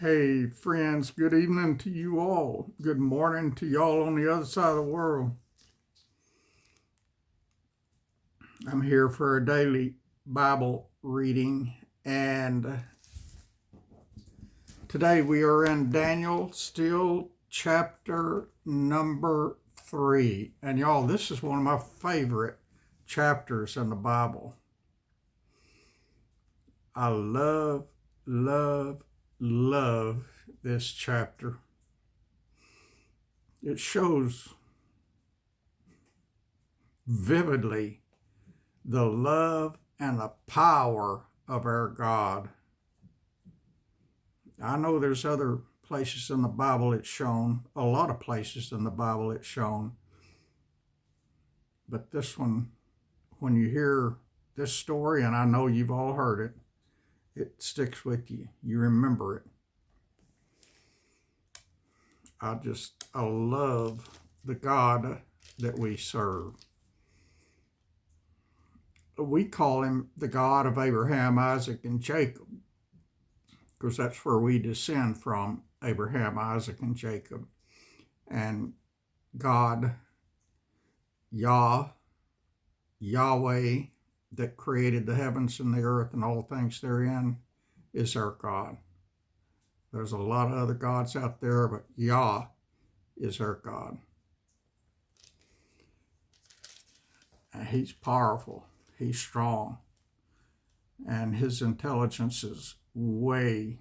Hey, friends, good evening to you all. Good morning to y'all on the other side of the world. I'm here for a daily Bible reading, and today we are in Daniel, still chapter number 3. And y'all, this is one of my favorite chapters in the Bible. I love this chapter. It shows vividly the love and the power of our God. I know there's other places in the Bible it's shown, a lot of places in the Bible it's shown, but this one, when you hear this story, and I know you've all heard it, it sticks with you. You remember it. I love the God that we serve. We call him the God of Abraham, Isaac, and Jacob, because that's where we descend from, Abraham, Isaac, and Jacob. And God, Yahweh, that created the heavens and the earth and all things therein, is our God. There's a lot of other gods out there, but Yah is our God. And he's powerful, he's strong, and his intelligence is way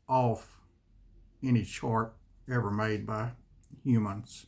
off any chart ever made by humans.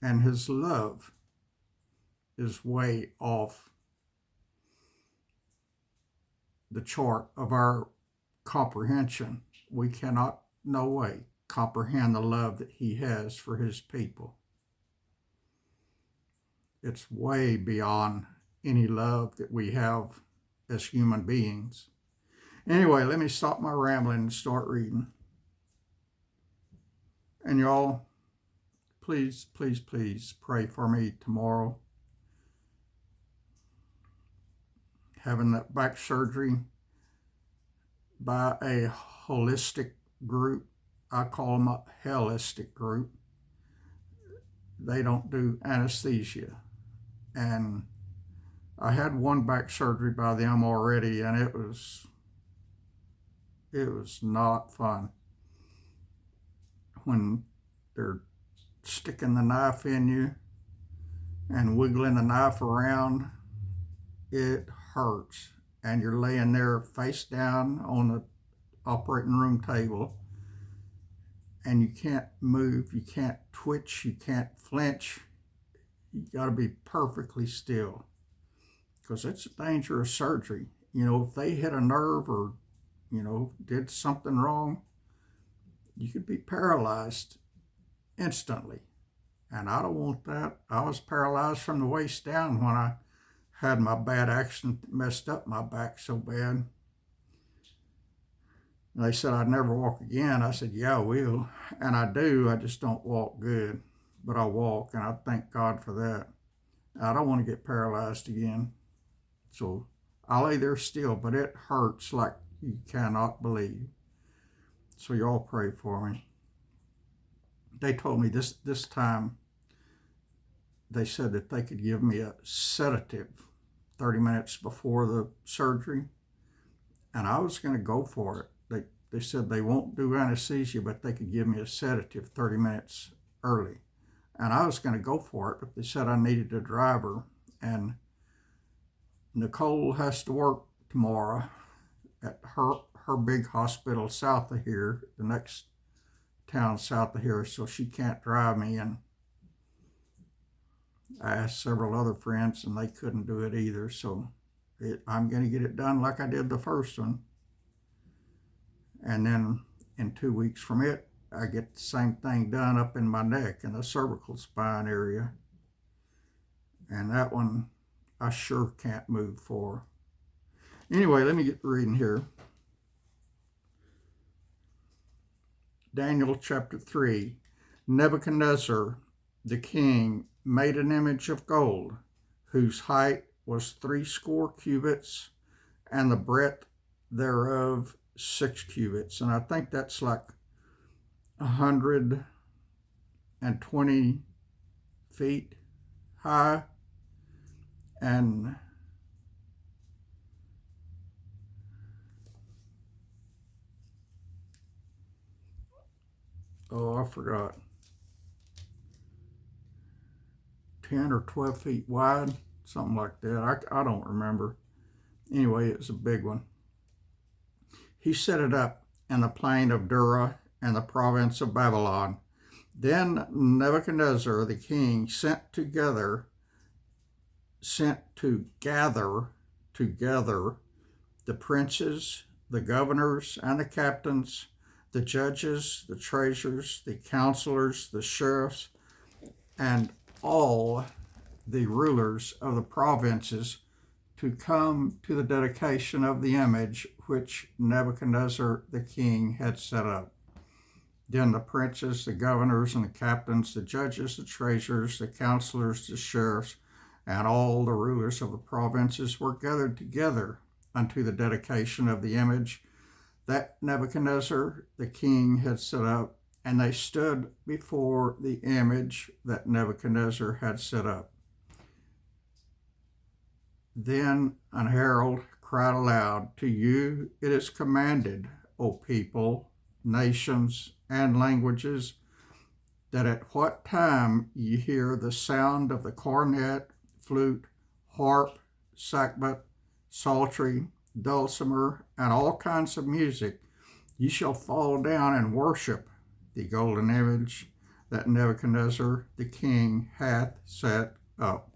And his love is way off the chart of our comprehension. We cannot, no way, comprehend the love that he has for his people. It's way beyond any love that we have as human beings. Anyway, let me stop my rambling and start reading. And y'all, please pray for me tomorrow. Having that back surgery by a holistic group. I call them a hellistic group. They don't do anesthesia. And I had one back surgery by them already, and it was not fun. When they're sticking the knife in you and wiggling the knife around, it hurts. And you're laying there face down on the operating room table, and you can't move, you can't twitch, you can't flinch. You got to be perfectly still, because it's a dangerous surgery. If they hit a nerve or, did something wrong, you could be paralyzed instantly. And I don't want that. I was paralyzed from the waist down when I had my bad accident that messed up my back so bad. And they said I'd never walk again. I said, yeah, I will. And I do. I just don't walk good. But I walk, and I thank God for that. I don't want to get paralyzed again. So I lay there still, but it hurts like you cannot believe. So y'all pray for me. They told me this time, they said that they could give me a sedative 30 minutes before the surgery. And I was going to go for it. They said they won't do anesthesia, but they could give me a sedative 30 minutes early. And I was going to go for it, but they said I needed a driver. And Nicole has to work tomorrow at her big hospital south of here, the next town south of here, so she can't drive me. And I asked several other friends, and they couldn't do it either. So I'm going to get it done like I did the first one. And then in 2 weeks from it, I get the same thing done up in my neck in the cervical spine area. And that one I sure can't move for. Anyway, let me get reading here. Daniel chapter 3. Nebuchadnezzar the king made an image of gold, whose height was 80 cubits, and the breadth thereof 6 cubits, and I think that's like 120 feet high, and I forgot, 10 or 12 feet wide, something like that. I don't remember. Anyway, it's a big one. He set it up in the plain of Dura in the province of Babylon. Then Nebuchadnezzar the king sent to gather together the princes, the governors, and the captains, the judges, the treasurers, the counselors, the sheriffs, and all the rulers of the provinces to come to the dedication of the image which Nebuchadnezzar the king had set up. Then the princes, the governors, and the captains, the judges, the treasurers, the counselors, the sheriffs, and all the rulers of the provinces were gathered together unto the dedication of the image that Nebuchadnezzar the king had set up, and they stood before the image that Nebuchadnezzar had set up. Then an herald cried aloud, To you it is commanded, O people, nations, and languages, that at what time ye hear the sound of the cornet, flute, harp, sackbut, psaltery, dulcimer, and all kinds of music, ye shall fall down and worship the golden image that Nebuchadnezzar the king hath set up.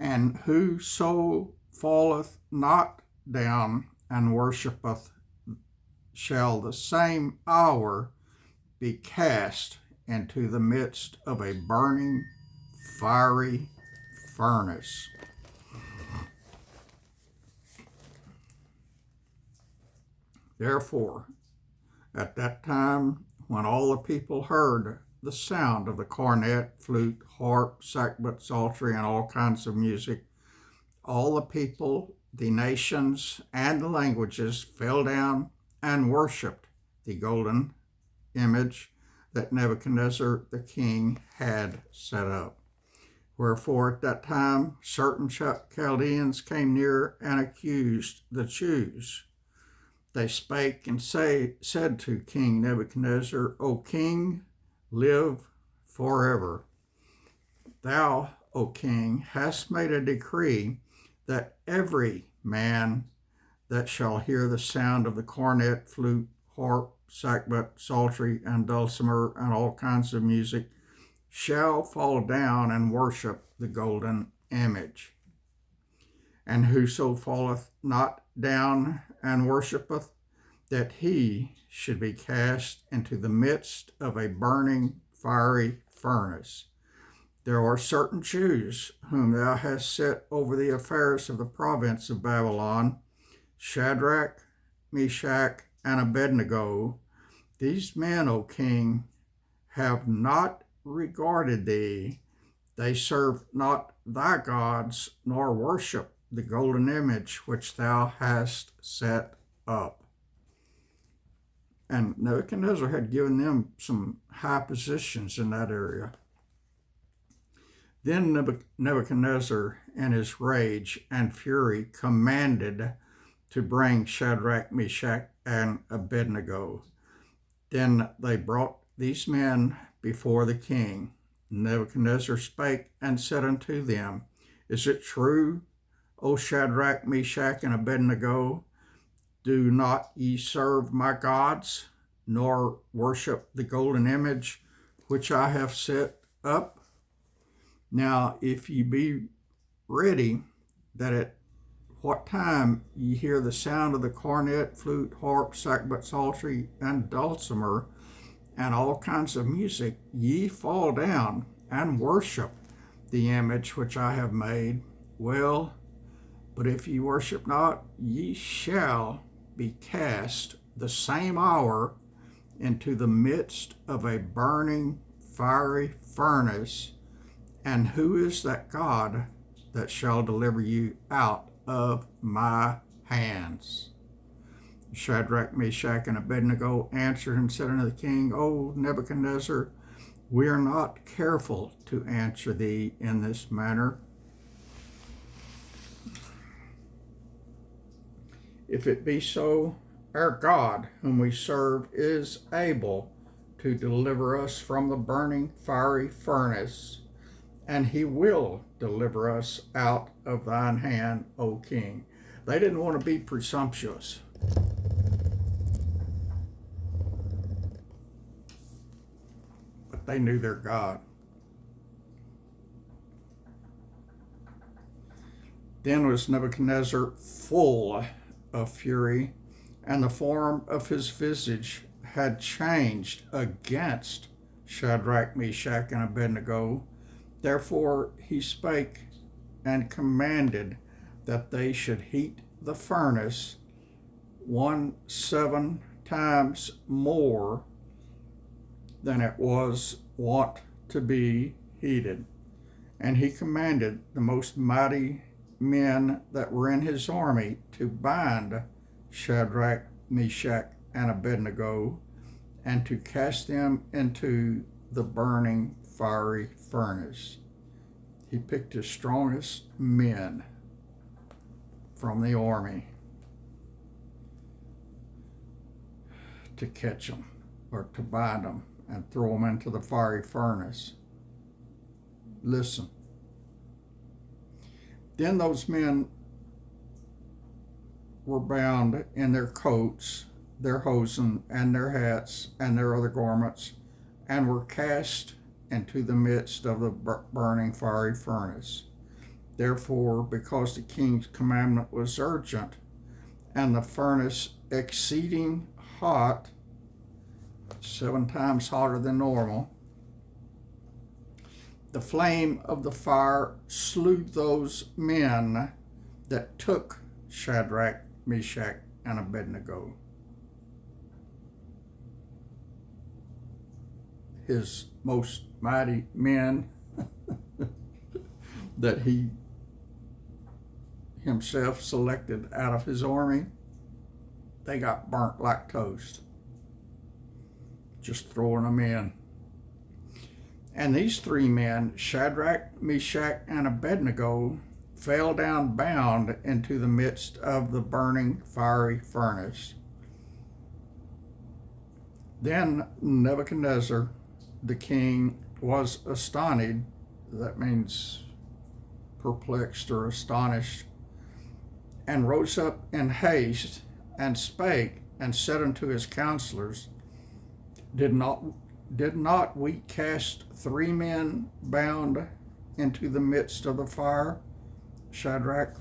And whoso falleth not down and worshipeth shall the same hour be cast into the midst of a burning, fiery furnace. Therefore, at that time, when all the people heard the sound of the cornet, flute, harp, sackbut, psaltery, and all kinds of music, all the people, the nations, and the languages fell down and worshipped the golden image that Nebuchadnezzar the king had set up. Wherefore at that time certain Chaldeans came near and accused the Jews. They spake and said to King Nebuchadnezzar, O king, live forever. Thou, O king, hast made a decree that every man that shall hear the sound of the cornet, flute, harp, sackbut, psaltery, and dulcimer, and all kinds of music, shall fall down and worship the golden image. And whoso falleth not down and worshipeth, that he should be cast into the midst of a burning, fiery furnace. There are certain Jews whom thou hast set over the affairs of the province of Babylon, Shadrach, Meshach, and Abednego. These men, O king, have not regarded thee. They serve not thy gods, nor worship the golden image which thou hast set up. And Nebuchadnezzar had given them some high positions in that area. Then Nebuchadnezzar, in his rage and fury, commanded to bring Shadrach, Meshach, and Abednego. Then they brought these men before the king. Nebuchadnezzar spake and said unto them, Is it true, O Shadrach, Meshach, and Abednego? Do not ye serve my gods, nor worship the golden image which I have set up? Now, if ye be ready, that at what time ye hear the sound of the cornet, flute, harp, sackbut, psaltery, and dulcimer, and all kinds of music, ye fall down and worship the image which I have made. Well, but if ye worship not, ye shall be cast the same hour into the midst of a burning, fiery furnace. And who is that God that shall deliver you out of my hands. Shadrach, Meshach, and Abednego answered and said unto the king, O Nebuchadnezzar, we are not careful to answer thee in this manner. If it be so, our God, whom we serve, is able to deliver us from the burning fiery furnace, and he will deliver us out of thine hand, O king. They didn't want to be presumptuous. But they knew their God. Then was Nebuchadnezzar full of fury, and the form of his visage had changed against Shadrach, Meshach, and Abednego. Therefore he spake and commanded that they should heat the furnace 7 times more than it was wont to be heated. And he commanded the most mighty men that were in his army to bind Shadrach, Meshach, and Abednego, and to cast them into the burning fiery furnace. He picked his strongest men from the army to catch them, or to bind them and throw them into the fiery furnace. Listen. Then those men were bound in their coats, their hosen, and their hats, and their other garments, and were cast into the midst of the burning fiery furnace. Therefore, because the king's commandment was urgent, and the furnace exceeding hot, 7 times hotter than normal, the flame of the fire slew those men that took Shadrach, Meshach, and Abednego. His most mighty men that he himself selected out of his army, they got burnt like toast. Just throwing them in. And these 3 men, Shadrach, Meshach, and Abednego, fell down bound into the midst of the burning fiery furnace. Then Nebuchadnezzar, the king, was astonished. That means perplexed or astonished. And rose up in haste, and spake, and said unto his counselors, Did not we cast 3 men bound into the midst of the fire? Shadrach,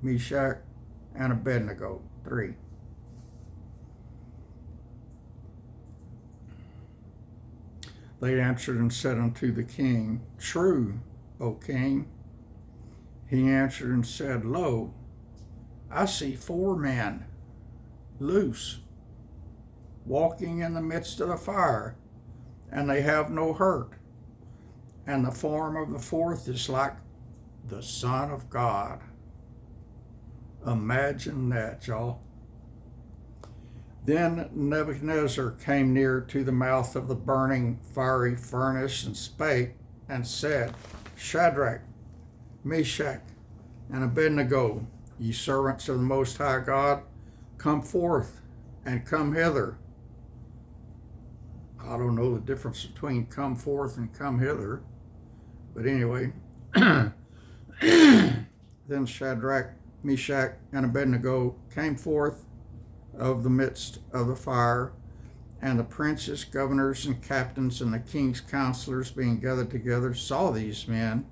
Meshach, and Abednego. 3. They answered and said unto the king, True, O king. He answered and said, Lo, I see 4 men loose, walking in the midst of the fire, and they have no hurt. And the form of the 4th is like the Son of God. Imagine that, y'all. Then Nebuchadnezzar came near to the mouth of the burning fiery furnace, and spake and said, Shadrach, Meshach, and Abednego, ye servants of the Most High God, come forth and come hither. I don't know the difference between come forth and come hither, but anyway. Then Shadrach, Meshach, and Abednego came forth of the midst of the fire, and the princes, governors, and captains, and the king's counselors, being gathered together, saw these men,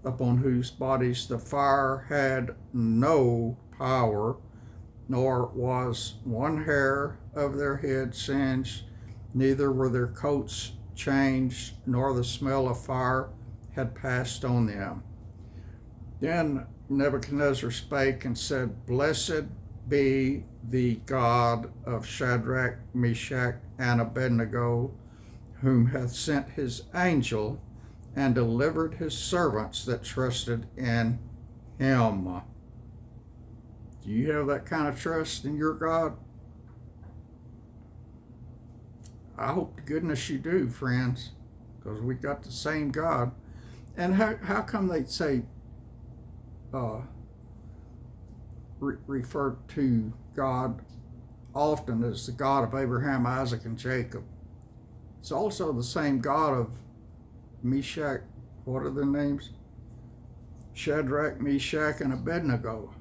upon whose bodies the fire had no power, nor was one hair of their head singed, neither were their coats changed, nor the smell of fire had passed on them. Then Nebuchadnezzar spake and said, Blessed be the God of Shadrach, Meshach, and Abednego, whom hath sent his angel and delivered his servants that trusted in him. Do you have that kind of trust in your God? I hope to goodness you do, friends, because we got the same God. And how come they say, uh, refer to God often as the God of Abraham, Isaac, and Jacob? It's also the same God of Meshach, what are their names? Shadrach, Meshach, and Abednego.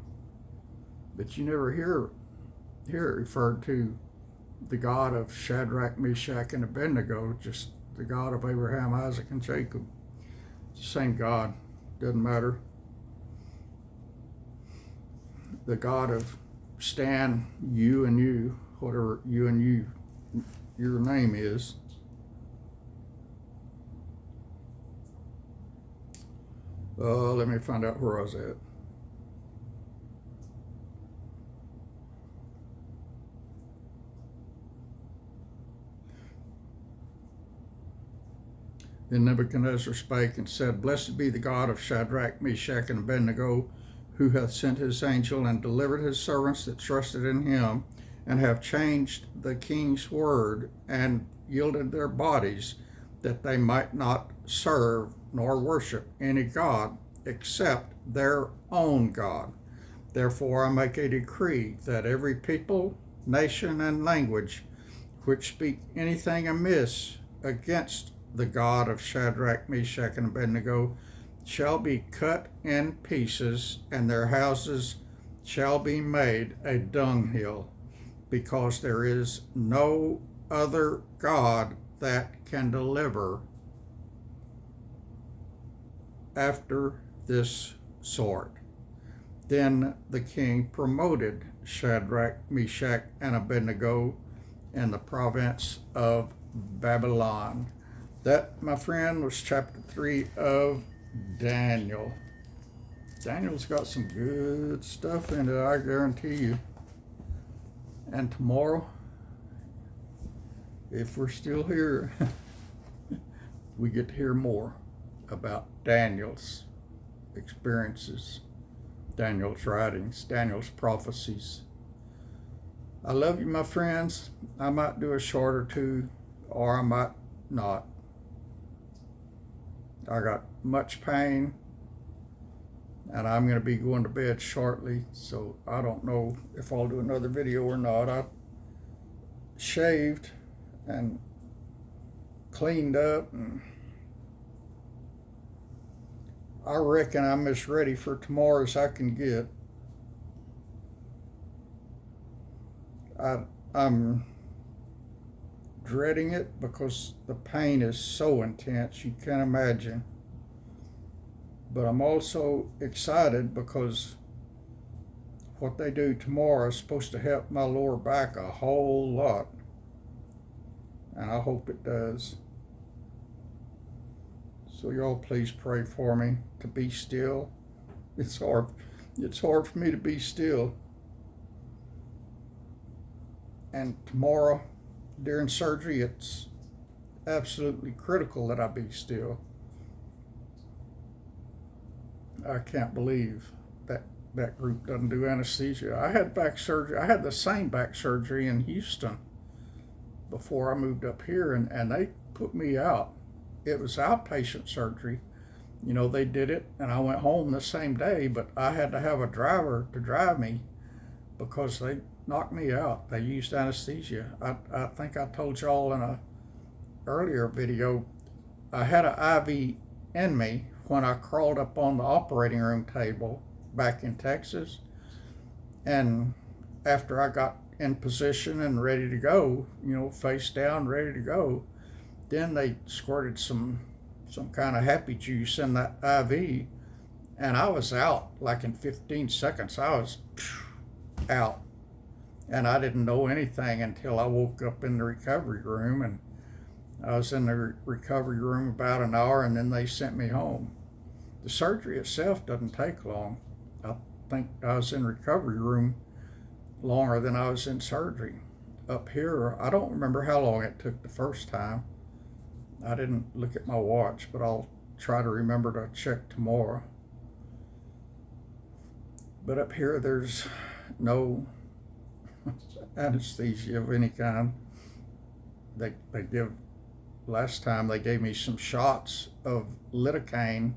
But you never hear it referred to the God of Shadrach, Meshach, and Abednego, just the God of Abraham, Isaac, and Jacob. It's the same God. Doesn't matter. The God of Stan, you and you, whatever you and you, your name is. Let me find out where I was at. Then Nebuchadnezzar spake and said, Blessed be the God of Shadrach, Meshach, and Abednego, who hath sent his angel and delivered his servants that trusted in him, and have changed the king's word, and yielded their bodies, that they might not serve nor worship any god except their own God. Therefore I make a decree that every people, nation, and language which speak anything amiss against the God of Shadrach, Meshach, and Abednego shall be cut in pieces, and their houses shall be made a dunghill, because there is no other God that can deliver after this sort. Then the king promoted Shadrach, Meshach, and Abednego in the province of Babylon. That, my friend, was chapter 3 of Daniel. Daniel's got some good stuff in it, I guarantee you. And tomorrow, if we're still here, we get to hear more about Daniel's experiences, Daniel's writings, Daniel's prophecies. I love you, my friends. I might do a short or two, or I might not. I got much pain, and I'm going to be going to bed shortly, so I don't know if I'll do another video or not. I shaved and cleaned up, and I reckon I'm as ready for tomorrow as I can get. I'm dreading it because the pain is so intense, you can't imagine. But I'm also excited because what they do tomorrow is supposed to help my lower back a whole lot. And I hope it does. So y'all please pray for me to be still. It's hard for me to be still. And tomorrow, during surgery, it's absolutely critical that I be still. I can't believe that group doesn't do anesthesia. I had back surgery. I had the same back surgery in Houston before I moved up here, and they put me out. It was outpatient surgery. You know, they did it, and I went home the same day, but I had to have a driver to drive me because they knocked me out. They used anesthesia. I think I told y'all in a earlier video, I had an IV in me when I crawled up on the operating room table back in Texas. And after I got in position and ready to go, you know, face down, ready to go, then they squirted some kind of happy juice in that IV, and I was out like in 15 seconds. I was out. And I didn't know anything until I woke up in the recovery room, and I was in the recovery room about an hour, and then they sent me home. The surgery itself doesn't take long. I think I was in recovery room longer than I was in surgery. Up here, I don't remember how long it took the first time. I didn't look at my watch, but I'll try to remember to check tomorrow. But up here, there's no anesthesia of any kind. They give, last time they gave me some shots of lidocaine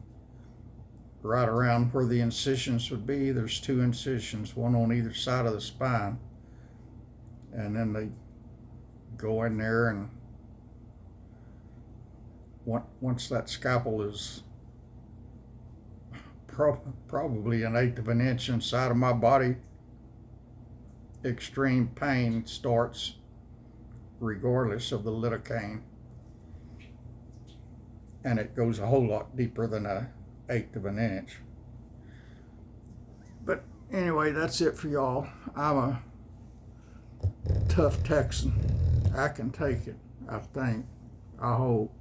right around where the incisions would be. There's two incisions, one on either side of the spine. And then they go in there, and once that scalpel is probably an eighth of an inch inside of my body, extreme pain starts regardless of the lidocaine. And it goes a whole lot deeper than an eighth of an inch. But anyway, that's it for y'all. I'm a tough Texan. I can take it, I think. I hope.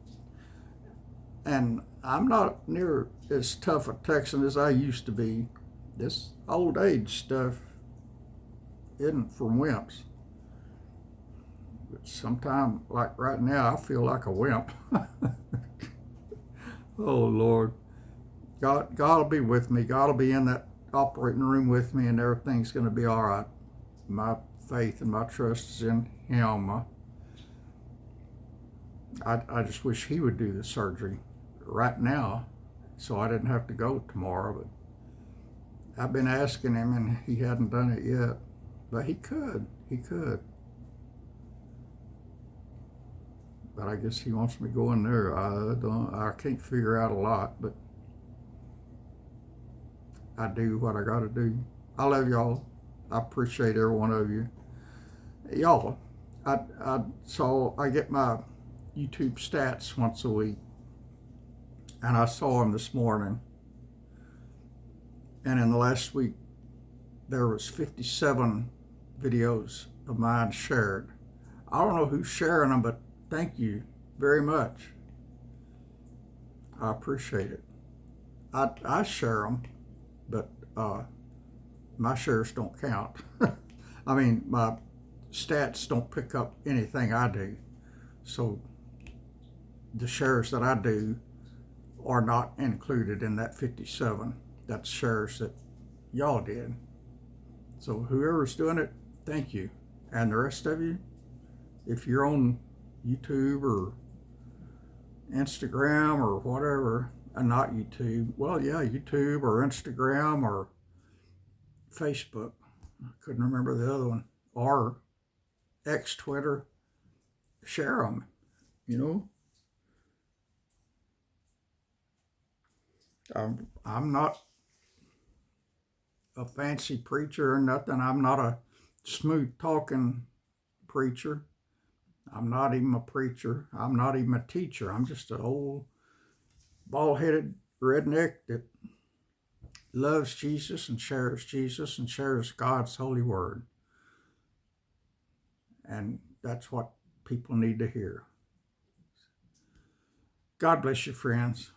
And I'm not near as tough a Texan as I used to be. This old age stuff isn't for wimps. But sometimes, like right now, I feel like a wimp. Oh, Lord. God will be with me. God will be in that operating room with me, and everything's going to be all right. My faith and my trust is in Him. I just wish He would do the surgery right now so I didn't have to go tomorrow. But I've been asking Him, and He hadn't done it yet. But He could. He could. But I guess He wants me going there. I can't figure out a lot, but I do what I got to do. I love y'all. I appreciate every one of you. Y'all, I get my YouTube stats once a week, and I saw them this morning. And in the last week, there was 57 videos of mine shared. I don't know who's sharing them, but thank you very much. I appreciate it. I share them, but my shares don't count. I mean, my stats don't pick up anything I do. So the shares that I do are not included in that 57. That's shares that y'all did. So whoever's doing it, thank you. And the rest of you, if you're on YouTube or Instagram or whatever, not YouTube, well, yeah, YouTube or Instagram or Facebook, I couldn't remember the other one, or X, Twitter, share them, you know. I'm not a fancy preacher or nothing. I'm not a smooth talking preacher. I'm not even a preacher. I'm not even a teacher. I'm just an old bald-headed redneck that loves Jesus and shares God's holy word. And that's what people need to hear. God bless you, friends.